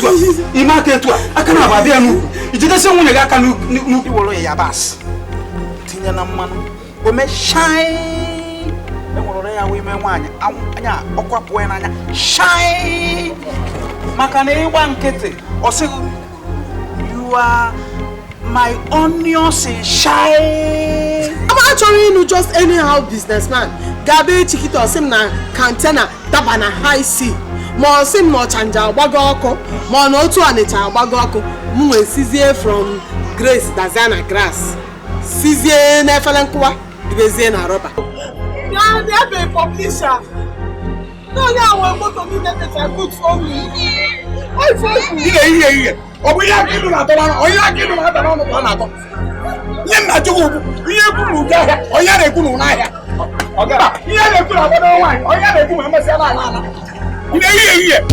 ketua. Ima ketua. Akana ababia nu. Ijide se nwunye ga aka nu iwolo ya bas. Tinye na mmanu. O me shine. E nworo ya we me nwanya. Anya okwapo na anya. Shine. Maka na ịgba nkịtị. O say you are my onions in shine. I'm actually just anyhow businessman. Gabe chikito sim na container daba na high sea. Mo sim no chanja agbago ọkụ. Mo no otu Ọnịcha agbago ọkụ. Mu we sizie from Grace Dazana grass. Sizie na efele nkwa dibezie na rubber. Ya dey be publisher. No ya we moto mi dey good for me. I for you. Iye. Obu ya kidu na tola. Oya kidu na tola no na to. Nye na jugu. Iye kunu ga. Oya re kunu na ya. Oga. Iye re kunu abodo wan. Oya re kunu me se ala ala. Iye.